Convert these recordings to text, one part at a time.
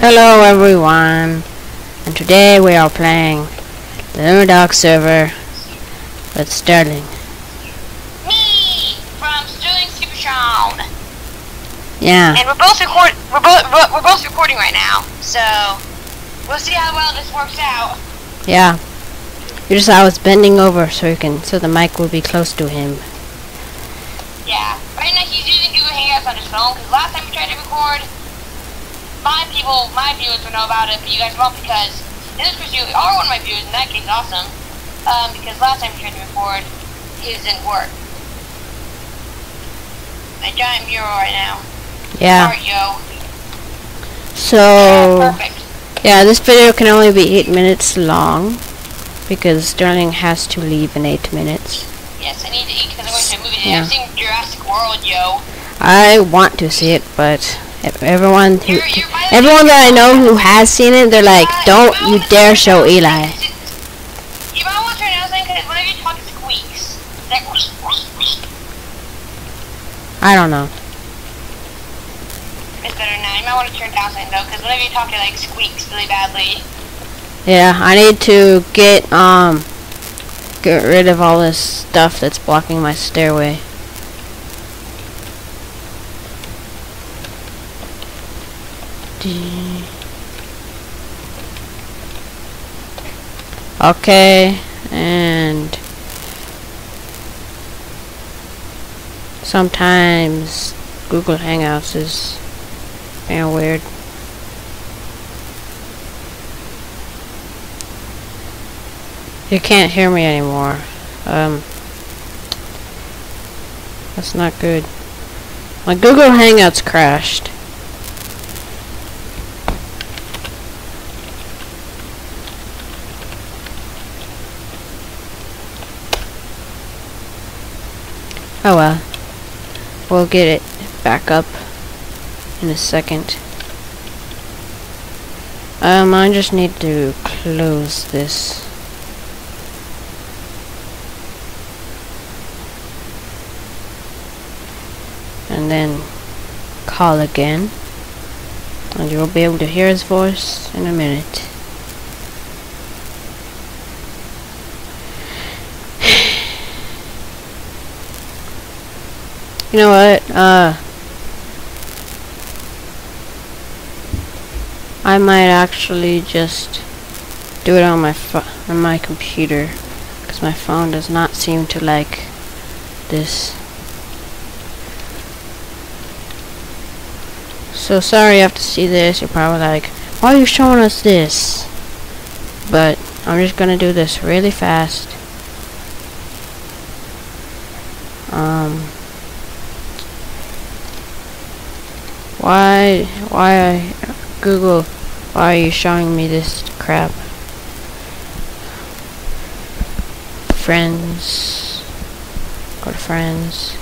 Hello everyone, and today we are playing the Lunar server with Sterling. Me from SterlingSuperTron. Yeah. And we're both recording right now, so we'll see how well this works out. Yeah. I was bending over so the mic will be close to him. Yeah. Right now he's using Google Hangouts on his phone because last time we tried to record, my viewers will know about it, but you guys won't because in this case you are one of my viewers. In that case, awesome. Because last time we tried to record, his didn't work. A giant mural right now. Yeah. Alright, yo. So Perfect. yeah, this video can only be 8 minutes long because Sterling has to leave in 8 minutes. Yes, I need to eat because I'm going to move it. Yeah. I've seen Jurassic World, yo. I want to see it, but everyone that I know who has seen it, they're like, don't you dare show Eli. You might want to turn down something because whenever you talk, it squeaks. Like, I don't know. it's better now. You might want to turn down something though, because whenever you talk, it like squeaks really badly. Yeah, I need to get rid of all this stuff that's blocking my stairway. Okay, and sometimes Google Hangouts is kind of weird. You can't hear me anymore. That's not good. My Google Hangouts crashed. Oh well. We'll get it back up in a second. I just need to close this. And then call again. And you'll be able to hear his voice in a minute. You know what? I might actually just do it on my computer, because my phone does not seem to like this. So sorry you have to see this. You're probably like, why are you showing us this? But I'm just gonna do this really fast. Why Google, why are you showing me this crap? Friends. Go to friends.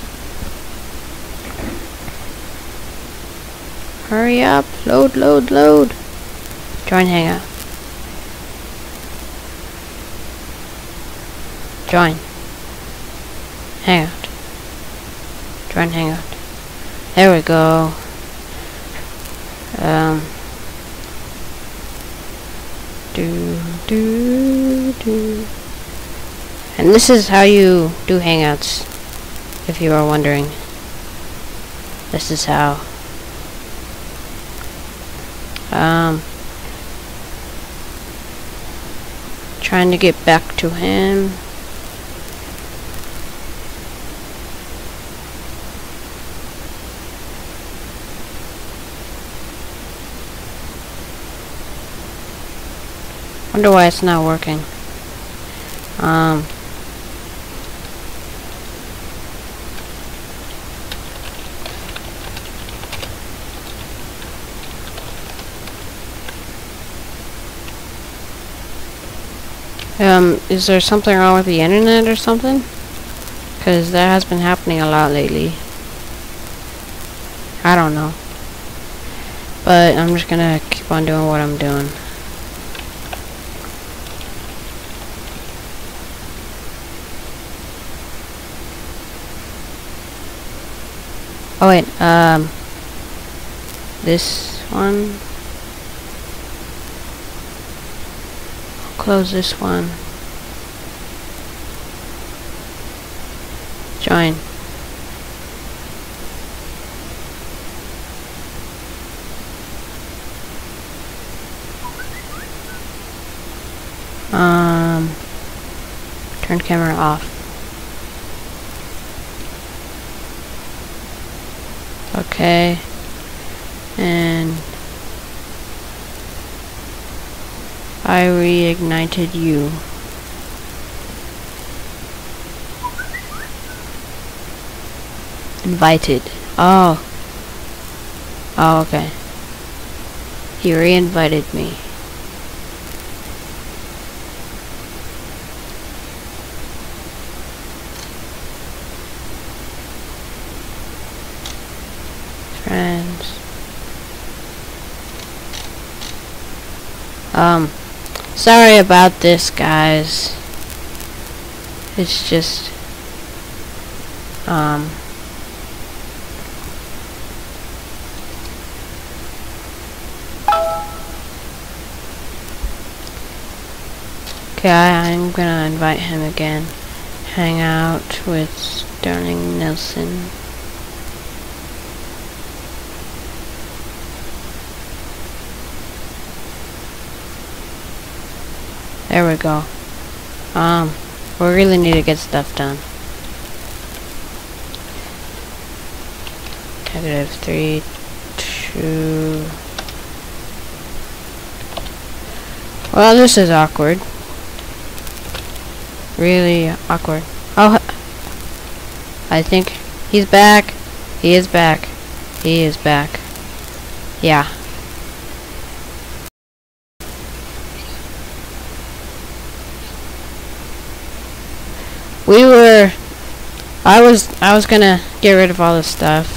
Hurry up. Load. Join Hangout. Join. Hangout. Join Hangout. There we go. And this is how you do Hangouts, if you are wondering. This is how. Trying to get back to him. Wonder why it's not working. Is there something wrong with the internet or something? Because that has been happening a lot lately. I don't know. But I'm just gonna keep on doing what I'm doing. Oh wait, this one. close this one. Join. Turn camera off. Okay. And I reignited you. Invited. Oh. Oh, okay. He re-invited me. Friends. Sorry about this, guys. It's just, okay, I'm gonna invite him again. Hang out with Sterling Nelson. There we go. We really need to get stuff done. -3, 2. Well, this is awkward. Really awkward. Oh, I think he's back. He is back. He is back. Yeah. I was gonna get rid of all this stuff.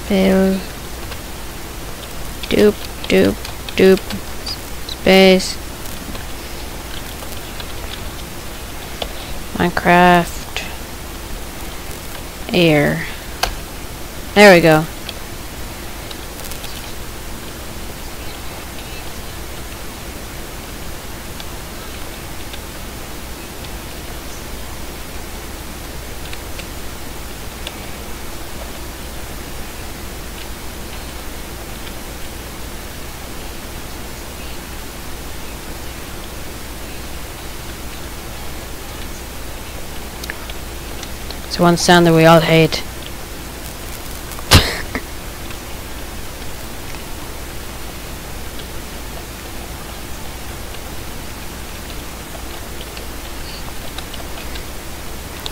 Fail. Doop, doop, doop. Space. Minecraft. Air. There we go. It's one sound that we all hate.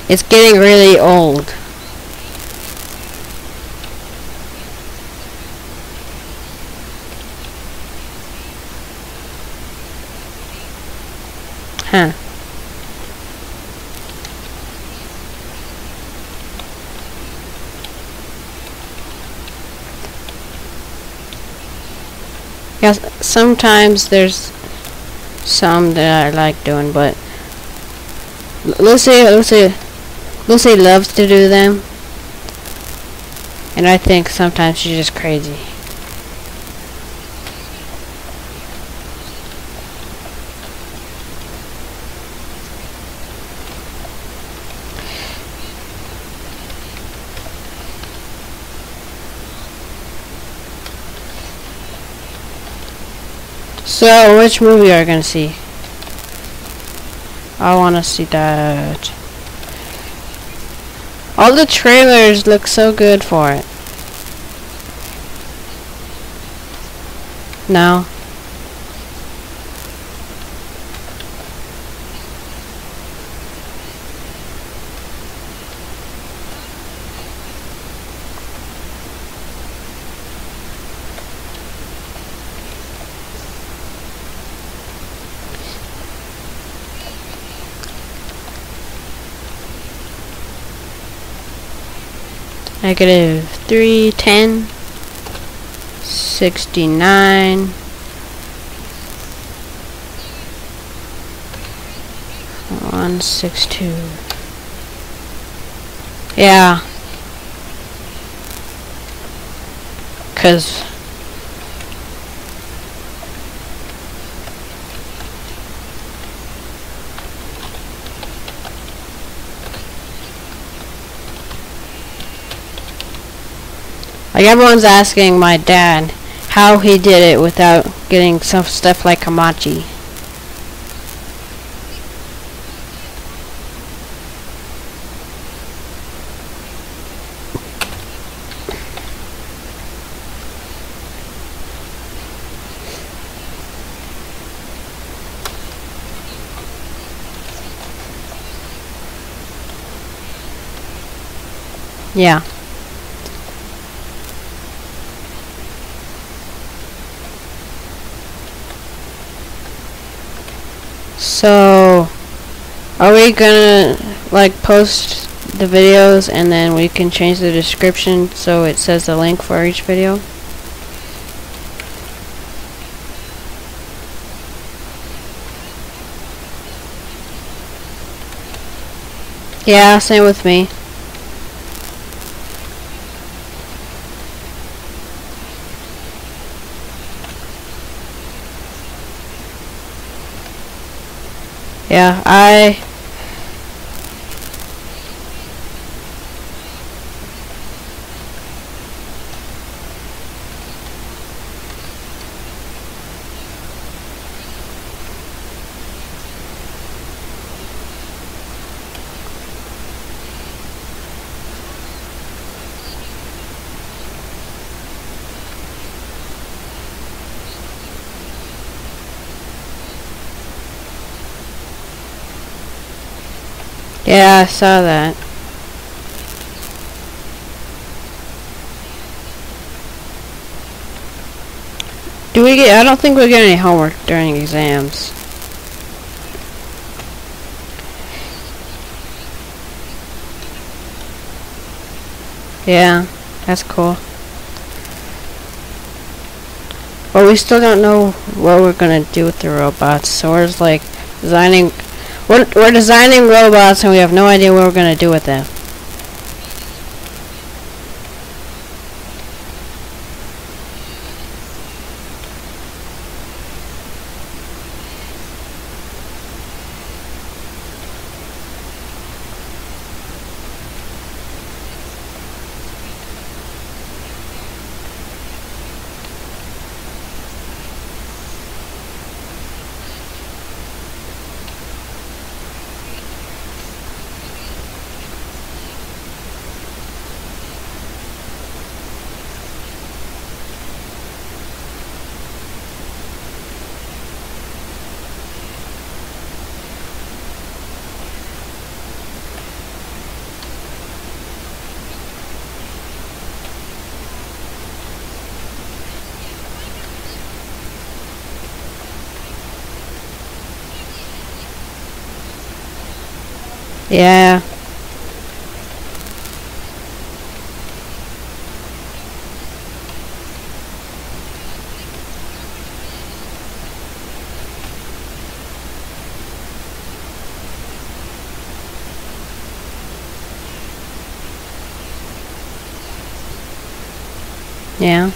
It's getting really old. Huh. Yes, sometimes there's some that I like doing, but Lucy loves to do them, and I think sometimes she's just crazy. So, which movie are you gonna see? I wanna see that. All the trailers look so good for it. No. -3, 10, 69. 162. Yeah. 'Cause like everyone's asking my dad how he did it without getting some stuff like Hamachi. Yeah. So, are we gonna like post the videos and then we can change the description so it says the link for each video? Yeah, same with me. Yeah, I saw that. I don't think we get any homework during exams. Yeah, that's cool. But we still don't know what we're gonna do with the robots, so we're just like designing. We're designing robots and we have no idea what we're gonna do with them. Yeah. Yeah.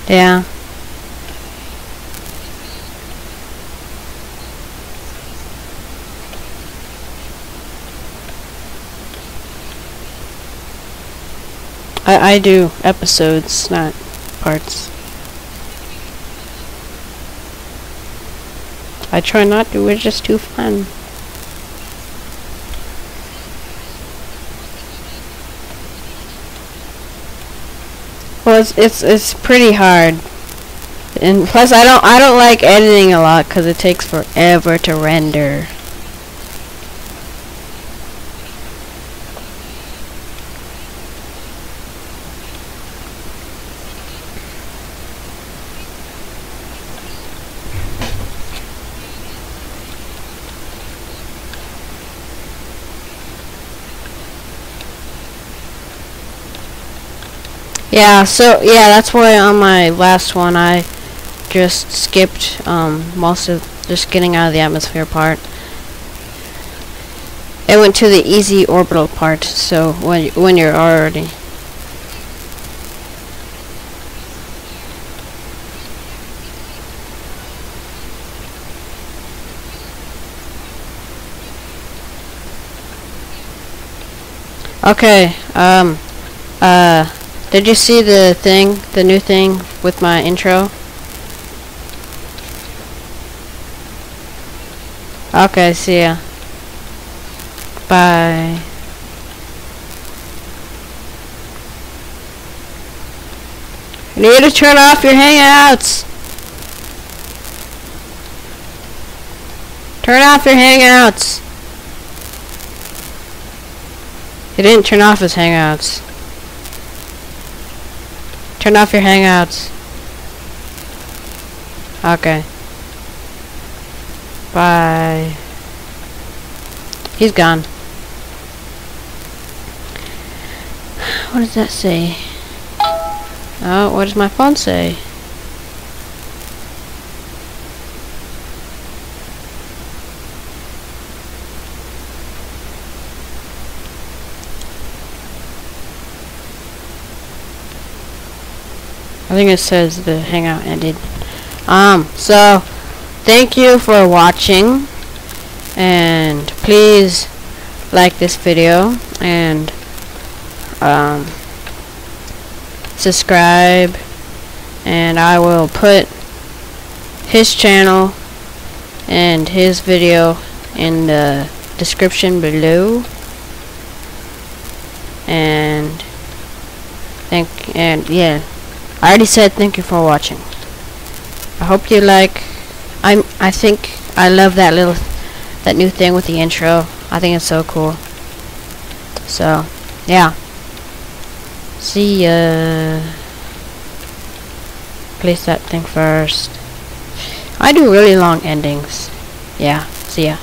Yeah. I do episodes, not parts. I try not to, it's just too fun. Well, it's pretty hard. And plus I don't like editing a lot because it takes forever to render. Yeah, so yeah, that's why on my last one I just skipped most of just getting out of the atmosphere part. It went to the easy orbital part, so when you're already okay, did you see the new thing with my intro? Okay, see ya. Bye. You need to turn off your hangouts. Turn off your hangouts. He didn't turn off his hangouts. Turn off your hangouts. Okay. Bye. He's gone. What does that say? Oh, what does my phone say? I think it says the hangout ended. So thank you for watching, and please like this video and subscribe, and I will put his channel and his video in the description below. And yeah, I already said thank you for watching. I hope you like. I think I love that new thing with the intro. I think it's so cool. So yeah. See ya. Place that thing first. I do really long endings. Yeah. See ya.